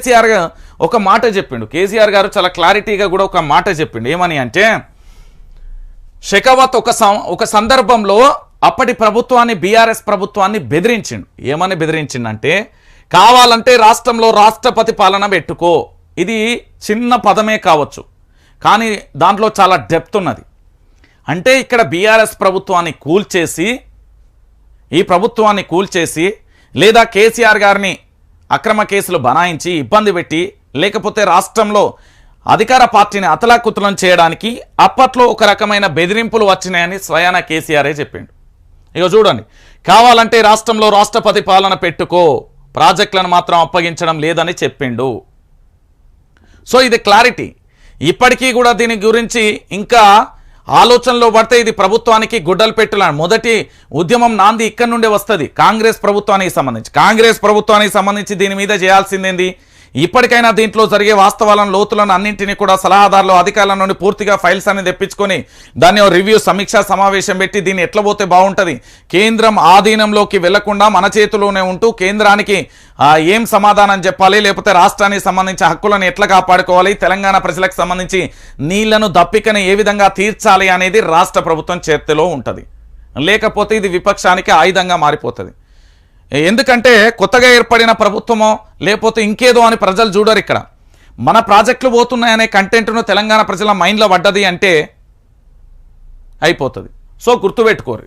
కేసీఆర్ ఒక మాట చెప్పిండు. కేసీఆర్ గారు చాలా క్లారిటీగా కూడా ఒక మాట చెప్పిండు. ఏమని అంటే షెకావత్ ఒక సందర్భంలో అప్పటి ప్రభుత్వాన్ని, బీఆర్ఎస్ ప్రభుత్వాన్ని బెదిరించిండు. ఏమని బెదిరించిండంటే కావాలంటే రాష్ట్రంలో రాష్ట్రపతి పాలన పెట్టుకో. ఇది చిన్న పదమే కావచ్చు, కానీ దాంట్లో చాలా డెప్త్ ఉన్నది. అంటే ఇక్కడ బీఆర్ఎస్ ప్రభుత్వాన్ని కూల్చేసి, ఈ ప్రభుత్వాన్ని కూల్చేసి, లేదా కేసీఆర్ గారిని అక్రమ కేసులు బనాయించి ఇబ్బంది పెట్టి, లేకపోతే రాష్ట్రంలో అధికార పార్టీని అతలాకుతలం చేయడానికి అప్పట్లో ఒక రకమైన బెదిరింపులు వచ్చినాయని స్వయాన కేసీఆరే చెప్పిండు. ఇక చూడండి, కావాలంటే రాష్ట్రంలో రాష్ట్రపతి పాలన పెట్టుకో, ప్రాజెక్టులను మాత్రం అప్పగించడం లేదని చెప్పిండు. సో ఇది క్లారిటీ. ఇప్పటికీ కూడా దీని గురించి ఇంకా ఆలోచనలో పడితే ఇది ప్రభుత్వానికి గుడ్డలు పెట్టాలని మొదటి ఉద్యమం నాంది ఇక్కడ నుండే వస్తుంది. కాంగ్రెస్ ప్రభుత్వానికి సంబంధించి దీని మీద చేయాల్సిందేంది, ఇప్పటికైనా దీంట్లో జరిగే వాస్తవాలను, లోతులను అన్నింటినీ కూడా సలహాదారులు, అధికారుల నుండి పూర్తిగా ఫైల్స్ అని తెప్పించుకొని దాన్ని రివ్యూ సమీక్షా సమావేశం పెట్టి దీన్ని ఎట్లా పోతే బాగుంటుంది, కేంద్రం ఆధీనంలోకి వెళ్లకుండా మన చేతిలోనే ఉంటూ కేంద్రానికి ఏం సమాధానం చెప్పాలి, లేకపోతే రాష్ట్రానికి సంబంధించి హక్కులను ఎట్లా కాపాడుకోవాలి, తెలంగాణ ప్రజలకు సంబంధించి నీళ్లను దప్పికని ఏ విధంగా తీర్చాలి అనేది రాష్ట్ర ప్రభుత్వం చేతిలో ఉంటుంది. లేకపోతే ఇది విపక్షానికి ఆయుధంగా మారిపోతుంది. ఎందుకంటే కొత్తగా ఏర్పడిన ప్రభుత్వమో లేకపోతే ఇంకేదో అని ప్రజలు చూడరు. ఇక్కడ మన ప్రాజెక్టులు పోతున్నాయనే కంటెంట్ను తెలంగాణ ప్రజల మైండ్లో పడ్డది అంటే అయిపోతుంది. సో గుర్తుపెట్టుకోరు.